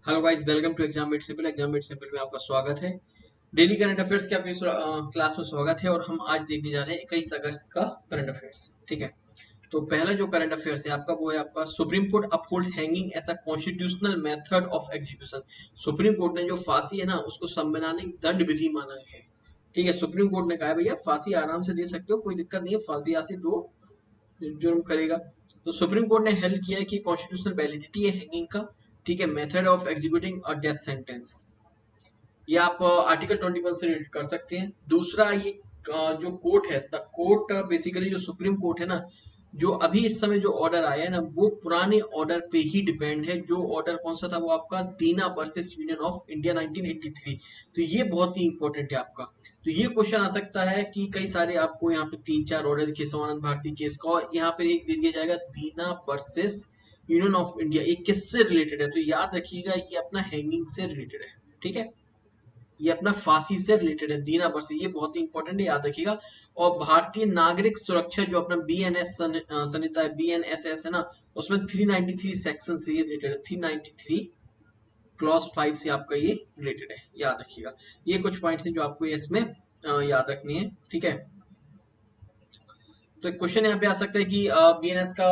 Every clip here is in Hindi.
Hello guys, welcome to exam made simple. Exam made simple में आपका स्वागत है। डेली करंट अफेयर्स के आपके क्लास में स्वागत है और हम आज देखने जा रहे हैं 21 अगस्त का करंट अफेयर्स। ठीक है, तो पहला जो करंट अफेयर्स है आपका वो है आपका supreme court uphold hanging as a constitutional method of execution. Supreme court ने जो फांसी है ना उसको संवैधानिक दंड विधि माना है। ठीक है, सुप्रीम कोर्ट ने कहा है भैया फांसी आराम से दे सकते हो, कोई दिक्कत नहीं है, फांसी आसी दो, जुर्म करेगा। तो सुप्रीम कोर्ट ने हेल्ड किया है कि कॉन्स्टिट्यूशनल वैलिडिटी है हैंगिंग का। ठीक है, method of executing a death sentence, ये आप आर्टिकल 21 से रिलेट कर सकते हैं। दूसरा ये जो कोर्ट है, द कोर्ट बेसिकली जो सुप्रीम कोर्ट है ना, जो अभी इस समय जो ऑर्डर आया है ना वो पुराने ऑर्डर पे ही डिपेंड है। जो ऑर्डर कौन सा था वो आपका दीना वर्सेस यूनियन ऑफ इंडिया 1983। तो ये बहुत ही इंपॉर्टेंट है आपका। तो ये क्वेश्चन आ सकता है कि कई सारे आपको यहाँ पे 3-4 ऑर्डर दिखे, सवानंद भारती केस का, और यहाँ पे एक दे दिया जाएगा दीना वर्सेस यूनियन ऑफ इंडिया, ये किससे रिलेटेड है? तो याद रखिएगा ये अपना हैंगिंग से रिलेटेड है। ठीक है, ये अपना फांसी से रिलेटेड है, दीना वर्सेस, ये बहुत ही इंपॉर्टेंट है, याद रखिएगा। और भारतीय नागरिक सुरक्षा जो अपना बीएनएस संहिता है, बीएनएसएस है ना, उसमें 393 सेक्शन से ये रिलेटेड है। 393 क्लॉज 5 से आपका ये रिलेटेड है, याद रखिएगा। ये कुछ पॉइंट्स हैं जो आपको इसमें याद रखनी है। ठीक है, तो क्वेश्चन यहाँ पे आ सकता है कि बीएनएस का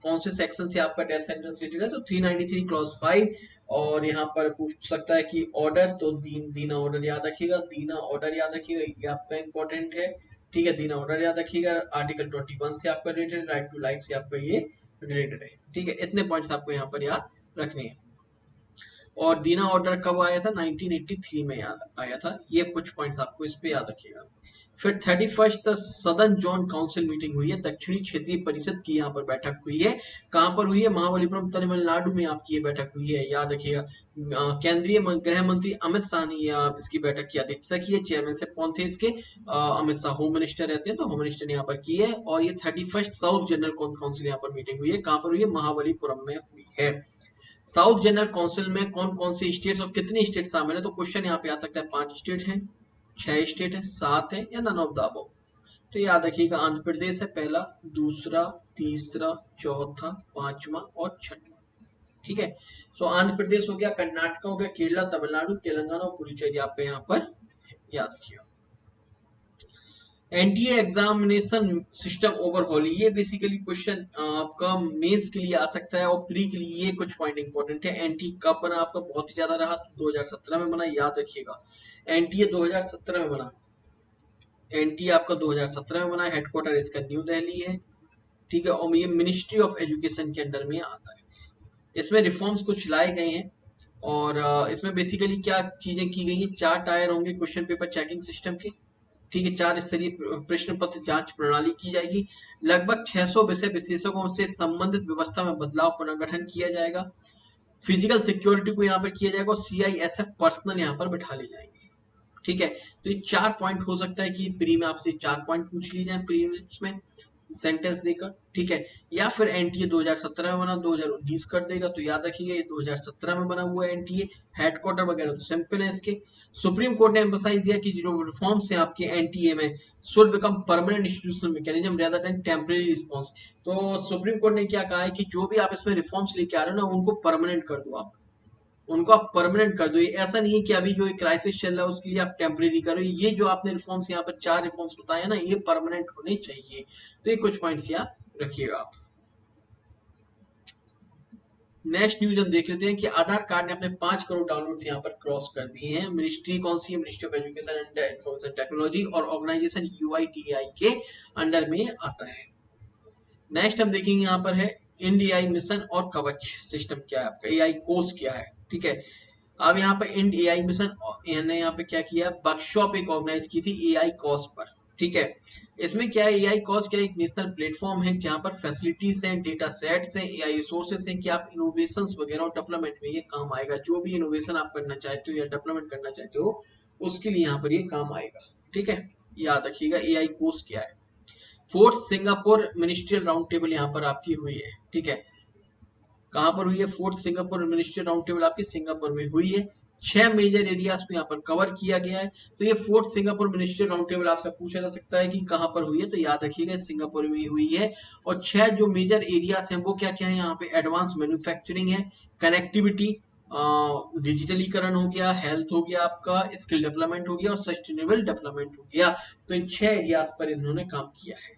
कौन से सेक्शन से आपका डेथ सेंटेंस रिलेटेड है? तो 393 क्लॉज 5। और यहाँ पर पूछ सकता है कि ऑर्डर, तो दीना ऑर्डर याद रखिएगा, दीना ऑर्डर याद रखिएगा, ये आपका इंपॉर्टेंट है। ठीक है, दीना ऑर्डर याद रखिएगा। आर्टिकल 21 से आपका रिलेटेड, राइट टू लाइफ से आपका ये रिलेटेड है। ठीक है, इतने पॉइंट्स आपको यहाँ पर याद रखने हैं। और दीना ऑर्डर कब आया था? 1983 में याद आया था। ये कुछ पॉइंट्स आपको इस पे याद रखिएगा। फिर 31st southern zone council meeting हुई है, दक्षिणी क्षेत्रीय परिषद की यहाँ पर बैठक हुई है। कहाँ पर हुई है? महाबलीपुरम, तमिलनाडु में आपकी ये बैठक हुई है, याद रखिएगा। केंद्रीय गृह मंत्री अमित शाह ने इसकी बैठक की अध्यक्षता की है। चेयरमैन से कौन थे इसके? अमित शाह होम मिनिस्टर रहते हैं, तो होम मिनिस्टर ने यहाँ पर की है। और ये 31st साउथ जनरल काउंसिल यहाँ पर मीटिंग हुई है। कहाँ पर हुई है? महाबलीपुरम में हुई है। साउथ जनरल काउंसिल में कौन कौन से स्टेट्स और कितने स्टेट शामिल है? तो क्वेश्चन यहाँ पे आ सकता है 5 स्टेट है, 6 स्टेट है, 7 है, या नन ऑफ द अबव। तो याद रखिएगा आंध्र प्रदेश है पहला, दूसरा, तीसरा, चौथा, पांचवा और छठवा। ठीक है, सो आंध्र प्रदेश हो गया, कर्नाटक हो गया, केरला, तमिलनाडु, तेलंगाना और पुडुचेरी आपका यहाँ पर याद रखिएगा। एनटीए एग्जामिनेशन सिस्टम ओवरहॉल, ये बेसिकली क्वेश्चन आपका मेंस के लिए आ सकता है और प्री के लिए ये कुछ पॉइंट इंपॉर्टेंट है। एनटीए कब बना आपका? बहुत ही ज्यादा रहा, 2017 में बना, याद रखिएगा। एनटीए 2017 में बना, एनटीए आपका 2017 में बना, हेडक्वार्टर इसका न्यू दिल्ली है। ठीक है, और ये मिनिस्ट्री ऑफ एजुकेशन के अंडर में आता है। इसमें रिफॉर्म्स कुछ लाए गए हैं और इसमें बेसिकली क्या चीजें की गई हैं? 4 टायर होंगे क्वेश्चन पेपर चेकिंग सिस्टम के। ठीक है, 4 स्तरीय प्रश्न पत्र जांच प्रणाली की जाएगी। लगभग 600 विषय विशेषज्ञों से संबंधित व्यवस्था में बदलाव पुनर्गठन किया जाएगा। फिजिकल सिक्योरिटी को यहाँ पर किया जाएगा और सीआईएसएफ पर्सनल यहाँ पर बैठा ले जाएंगे। ठीक है, तो ये 4 पॉइंट हो सकता है कि प्री में आपसे 4 पॉइंट पूछ लिए जाए प्रीलिम्स में सेंटेंस देकर। ठीक है, या फिर एनटीए 2017 में बना, 2019 कर देगा, तो याद रखिएगा ये 2017 में बना हुआ है एनटीए। हेडक्वार्टर वगैरह तो सिंपल है इसके। सुप्रीम कोर्ट ने एम्फसाइज दिया कि जो रिफॉर्म्स हैं आपके एनटीए में should become permanent institutional mechanism rather than temporary response. तो सुप्रीम कोर्ट ने क्या कहा है कि जो भी आप इसमें रिफॉर्म्स लेके आ रहे हो ना उनको परमानेंट कर दो, आप उनको आप परमानेंट कर दो। ये ऐसा नहीं है कि अभी जो क्राइसिस चल रहा है उसके लिए आप टेम्परेरी करो। ये जो आपने रिफॉर्म्स यहाँ पर 4 रिफॉर्म्स बताए ना ये परमानेंट होने चाहिए। तो ये कुछ पॉइंट्स याद रखिएगा आप। नेक्स्ट न्यूज हम देख लेते हैं कि आधार कार्ड ने अपने 5 करोड़ डाउनलोड यहाँ पर क्रॉस कर दिए हैं। मिनिस्ट्री कौन सी है? Ministry of education and information technology और ऑर्गेनाइजेशन यूआईडीआई के अंडर में आता है। नेक्स्ट हम देखेंगे यहाँ पर है इंडिया मिशन और कवच सिस्टम क्या है आपका, एआई कोर्स क्या है। ठीक है, अब यहाँ पे इंड एआई मिशन ने यहाँ पे क्या किया, वर्कशॉप एक ऑर्गेनाइज की थी एआई कॉज पर। ठीक है, इसमें क्या है, एआई कॉज क्या है, एक नेशनल प्लेटफॉर्म है जहाँ पर फैसिलिटीज हैं, डेटा सेट्स हैं, एआई रिसोर्सेज हैं कि आप इनोवेशंस वगैरह और डेवलपमेंट में ये काम आएगा। जो भी इनोवेशन आप करना चाहते हो या डेवलपमेंट करना चाहते हो उसके लिए यहाँ पर ये काम आएगा। ठीक है, याद रखिएगा एआई कोर्स क्या है। 4th Singapore ministerial round table यहाँ पर आपकी हुई है। ठीक है, कहां पर हुई है? 4th Singapore ministry round table आपकी सिंगापुर में हुई है। 6 मेजर एरियाज को यहाँ पर कवर किया गया है। तो ये 4th Singapore ministry round table आपसे पूछा जा सकता है कि कहां पर हुई है, तो याद रखिएगा सिंगापुर में हुई है। और 6 जो मेजर एरियाज हैं वो क्या क्या है यहाँ पे? एडवांस मैन्युफैक्चरिंग है, कनेक्टिविटी, डिजिटलीकरण हो गया, हेल्थ हो गया, आपका स्किल डेवलपमेंट हो गया और सस्टेनेबल डेवलपमेंट हो गया। तो इन 6 एरियाज पर इन्होंने काम किया है।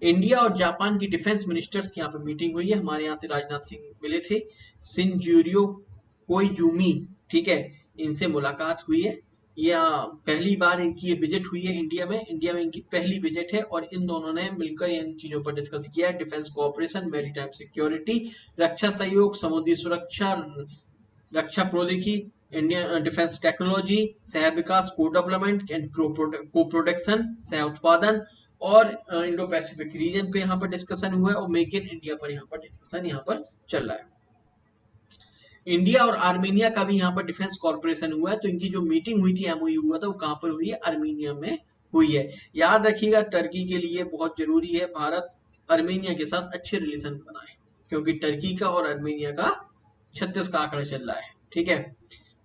इंडिया और जापान की डिफेंस मिनिस्टर्स की यहाँ पे मीटिंग हुई है। हमारे यहाँ से राजनाथ सिंह मिले थे, शिंजिरो कोइजुमी, ठीक है, इनसे मुलाकात हुई है। यह पहली बार इनकी ये विजिट हुई है इंडिया में। इंडिया में इनकी पहली विजिट है और इन दोनों ने मिलकर इन चीजों पर डिस्कस किया है। डिफेंस कोऑपरेशन, मैरीटाइम सिक्योरिटी, रक्षा सहयोग, समुद्री सुरक्षा, रक्षा प्रौद्योगिकी, इंडियन डिफेंस टेक्नोलॉजी, सह विकास, को डेवलपमेंट एंड को प्रोडक्शन, सह उत्पादन और इंडो पैसिफिक रीजन पे यहाँ पर डिस्कशन हुआ है और मेक इन इंडिया पर यहाँ पर डिस्कशन यहाँ पर चल रहा है। इंडिया और आर्मेनिया का भी यहाँ पर डिफेंस कॉर्पोरेशन हुआ है। तो इनकी जो मीटिंग हुई थी, एमओयू हुआ था, वो कहाँ पर हुई है? आर्मेनिया में हुई है। याद रखिएगा, टर्की के लिए बहुत जरूरी है भारत आर्मेनिया के साथ अच्छे रिलेशन बनाए, क्योंकि टर्की का और आर्मेनिया का 36 का आंकड़ा चल रहा है, ठीक है।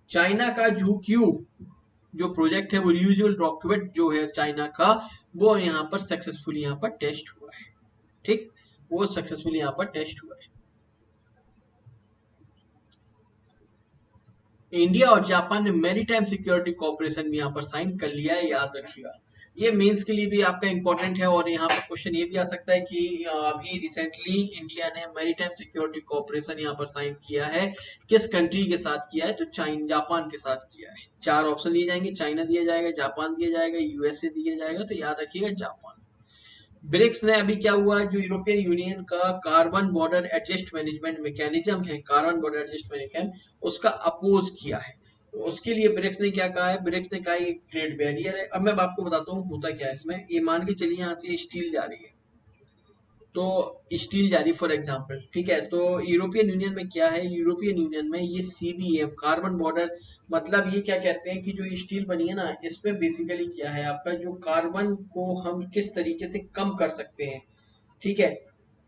चाइना का ZhuQ जो प्रोजेक्ट है, वो रियूजेबल रॉकेट जो है चाइना का, वो यहाँ पर सक्सेसफुली यहाँ पर टेस्ट हुआ है, ठीक, वो सक्सेसफुली यहाँ पर टेस्ट हुआ है। इंडिया और जापान ने मैरीटाइम सिक्योरिटी कॉर्पोरेशन भी यहाँ पर साइन कर लिया है, याद रखिएगा। ये मेंस के लिए भी आपका इंपॉर्टेंट है और यहाँ पर क्वेश्चन ये भी आ सकता है कि अभी रिसेंटली इंडिया ने मैरीटाइम सिक्योरिटी कॉर्पोरेशन यहाँ पर साइन किया है, किस कंट्री के साथ किया है? तो चाइना, जापान के साथ किया है। 4 ऑप्शन दिए जाएंगे, चाइना दिया जाएगा, जापान दिया जाएगा, यूएसए दिया जाएगा। तो याद रखिएगा जापान। ब्रिक्स ने अभी क्या हुआ है, जो यूरोपियन यूनियन का carbon border adjust management mechanism है, कार्बन बॉर्डर एडजस्ट मैनेजमेंट, उसका अपोज किया है। तो उसके लिए ब्रिक्स ने क्या कहा है? ब्रिक्स ने कहा ये ट्रेड बैरियर है। अब मैं आपको बताता हूँ होता क्या है इसमें। ये मान के चलिए यहाँ से स्टील जा रही है, तो स्टील जा रही फॉर एग्जांपल, ठीक है। तो यूरोपियन यूनियन में क्या है? यूरोपियन यूनियन में ये CBM, कार्बन बॉर्डर, मतलब ये क्या कहते हैं कि जो स्टील बनी है ना, इसमें बेसिकली क्या है आपका, जो कार्बन को हम किस तरीके से कम कर सकते हैं, ठीक है,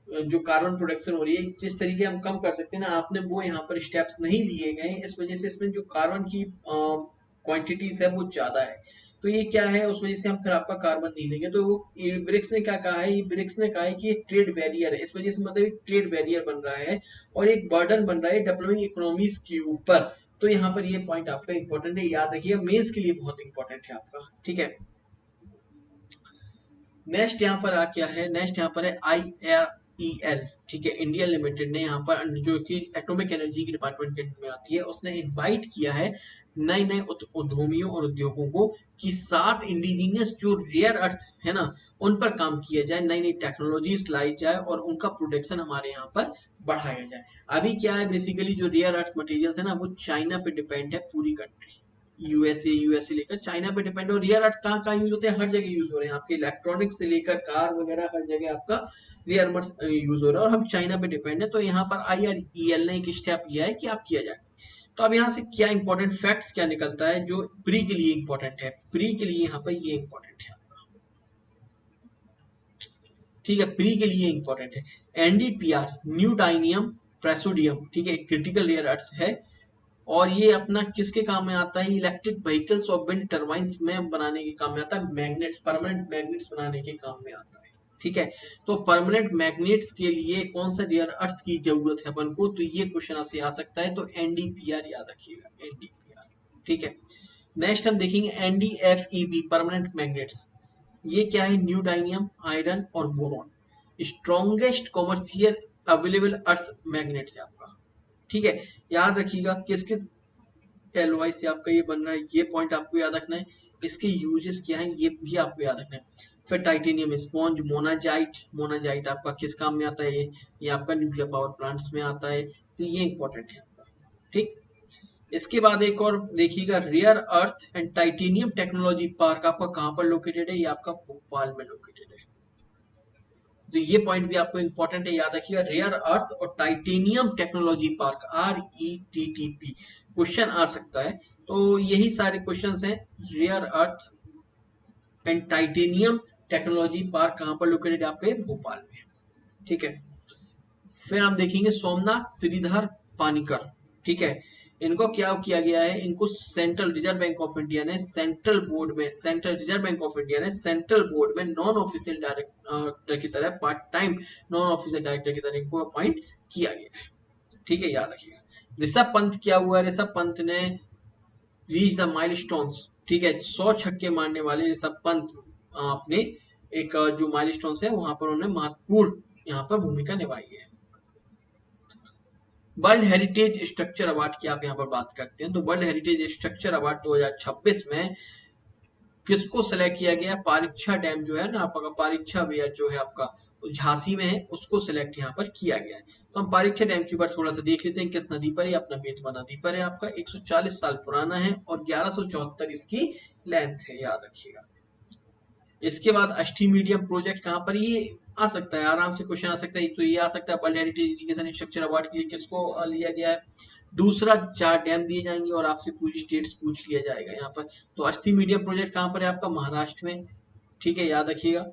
जो कार्बन प्रोडक्शन हो रही है जिस तरीके हम कम कर सकते हैं ना, आपने वो यहाँ पर स्टेप्स नहीं लिए गए, इस वजह से इसमें जो कार्बन की क्वांटिटीज है वो ज्यादा है। तो ये क्या है, उस वजह से हम फिर आपका कार्बन नहीं लेंगे। तो वो ब्रिक्स ने क्या कहा है? ये ब्रिक्स ने कहा है कि ये ट्रेड बैरियर है, इस वजह से मतलब एक ट्रेड बैरियर बन रहा है और एक बर्डन बन रहा है डेवलपिंग इकोनॉमीज के ऊपर। तो यहाँ पर ये पॉइंट आपका इंपॉर्टेंट है, याद रखिए, मेंस के लिए बहुत इंपॉर्टेंट है आपका, ठीक है। नेक्स्ट यहाँ पर आ क्या है? नेक्स्ट यहाँ पर है IREL, ठीक है, इंडिया लिमिटेड ने यहाँ पर जो कि एटॉमिक एनर्जी के डिपार्टमेंट के में आती है, उसने इनवाइट किया है नए नए उद्यमियों और उद्योगों को कि 7 इंडिजीनियस जो रेयर अर्थ है ना, उन पर काम किया जाए, नई नई टेक्नोलॉजीज लाई जाए और उनका प्रोडक्शन हमारे यहाँ पर बढ़ाया जाए। अभी क्या है, बेसिकली जो रेयर अर्थ मटेरियल्स है ना, वो चाइना पे डिपेंड है पूरी कंट्री। यूएसए लेकर चाइना पे डिपेंड हो। रियर अर्थ कहाँ कहाँ यूज होते हैं? हर जगह यूज हो रहे हैं, आपके इलेक्ट्रॉनिक्स से लेकर कार वगैरह हर जगह आपका रियर अर्थ यूज हो रहा है और हम चाइना पे डिपेंड है। तो यहाँ पर IREL ने एक स्टेप लिया है कि आप किया जाए। तो अब यहाँ से क्या इंपॉर्टेंट फैक्ट्स क्या निकलता है जो प्री के लिए इंपॉर्टेंट है? प्री के लिए यहाँ पर ये इंपॉर्टेंट है, ठीक है, प्री के लिए इंपॉर्टेंट है। NdPr, न्यूटाइनियम प्रेसोडियम, ठीक है, क्रिटिकल रेयर अर्थ है और ये अपना किसके काम में आता है? इलेक्ट्रिक व्हीकल्स और विंड टर्बाइंस में बनाने के काम में आता है। मैग्नेट्स, परमानेंट मैग्नेट्स बनाने के काम में आता है, ठीक है। तो परमानेंट मैग्नेट्स के लिए कौन सा रेयर अर्थ की जरूरत है अपन को? तो ये क्वेश्चन आपसे आ सकता है। तो NdPr याद रखिएगा, NdPr, ठीक है। नेक्स्ट हम देखेंगे NdFeB, परमानेंट मैग्नेट्स। ये क्या है? न्यूडाइनियम, आयरन और बोरॉन, स्ट्रॉन्गेस्ट कॉमर्शियल अवेलेबल अर्थ मैग्नेट्स है आपका, ठीक है। याद रखिएगा किस किस एलओआई से आपका ये बन रहा है, ये पॉइंट आपको याद रखना है। इसके यूजेस क्या है ये भी आपको याद रखना है। फिर टाइटेनियम स्पॉन्ज, मोनाजाइट, मोनाजाइट आपका किस काम में आता है? ये आपका न्यूक्लियर पावर प्लांट्स में आता है। तो ये इंपॉर्टेंट है आपका, ठीक। इसके बाद एक और देखिएगा, rare earth and titanium technology park आपका कहाँ पर लोकेटेड है? ये आपका भोपाल में लोकेटेड है। तो ये पॉइंट भी आपको इंपॉर्टेंट है, याद रखिएगा, रेयर अर्थ और titanium technology park, RETTP, question आ सकता है। तो यही सारे क्वेश्चंस हैं। Rare earth and titanium technology park कहाँ पर लोकेटेड है? आपके भोपाल में, ठीक है। फिर हम देखेंगे सोमनाथ श्रीधर पानिकर, ठीक है, इनको क्या किया गया है? इनको central reserve bank of India ने सेंट्रल बोर्ड में, central reserve bank of India ने सेंट्रल बोर्ड में नॉन ऑफिशियल डायरेक्टर की तरह, part time non official director की तरह इनको अपॉइंट किया गया है, ठीक है, याद रखिएगा। ऋषभ पंत क्या हुआ, ऋषभ पंत ने रीच द माइलस्टोन्स, ठीक है, 100 छक्के मारने वाले ऋषभ पंत अपने एक जो माइलस्टोन्स है वहां पर उन्होंने महत्वपूर्ण यहाँ पर भूमिका निभाई है। वर्ल्ड हेरिटेज स्ट्रक्चर अवार्ड की आप यहाँ पर बात करते हैं तो वर्ल्ड हेरिटेज स्ट्रक्चर अवार्ड 2026 में किसको सिलेक्ट किया गया, पारीक्षा डैम जो है ना आपका, पारीक्षा वेयर जो है आपका झांसी में है, उसको सिलेक्ट यहाँ पर किया गया है। तो हम पारीक्षा डैम के ऊपर थोड़ा सा देख लेते हैं, किस नदी पर है, अपना बेतवा नदी पर है आपका, 140 साल पुराना है और 1174 इसकी लेंथ है, याद रखिएगा। इसके बाद अष्टी मीडियम प्रोजेक्ट कहाँ पर, ये आ सकता है, आराम से क्वेश्चन आ सकता है, तो ये आ सकता है world heritage education structure award के लिए किसको लिया गया है। दूसरा 4 डैम दिए जाएंगे और आपसे पूरी स्टेट्स पूछ लिया जाएगा यहाँ पर। तो अस्थि मीडियम प्रोजेक्ट कहाँ पर है आपका, महाराष्ट्र में, ठीक है, याद रखिएगा।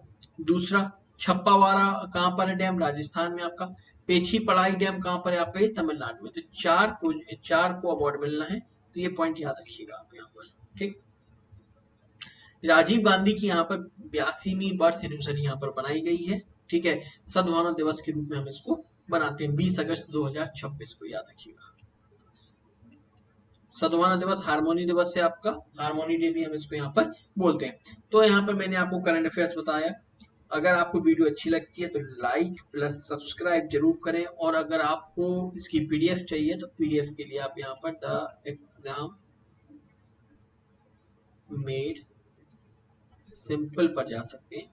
दूसरा छप्पावारा कहाँ पर है डैम, राजस्थान में आपका। पेछी पड़ाई डैम कहाँ पर है आपका, ये तमिलनाडु में। तो चार को अवार्ड मिलना है, तो ये पॉइंट याद रखिएगा आप यहाँ पर, ठीक। राजीव गांधी की यहाँ पर 82वीं बर्थ एनिवर्सरी यहाँ पर बनाई गई है, ठीक है, सद्भावना दिवस के रूप में हम इसको बनाते हैं 20 अगस्त 2026 को, याद रखिएगा। सद्भावना दिवस हारमोनी दिवस है आपका, हारमोनी डे भी हम इसको यहाँ पर बोलते हैं। तो यहाँ पर मैंने आपको करंट अफेयर्स बताया। अगर आपको वीडियो अच्छी लगती है तो लाइक प्लस सब्सक्राइब जरूर करें, और अगर आपको इसकी पीडीएफ चाहिए तो पीडीएफ के लिए आप यहाँ पर द एग्जाम मेड सिंपल पर जा सकते हैं,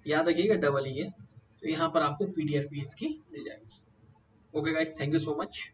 याद रखिएगा डबल ही है, तो यहाँ पर आपको पीडीएफ भी इसकी मिल जाएगी। Okay guys, thank you so much.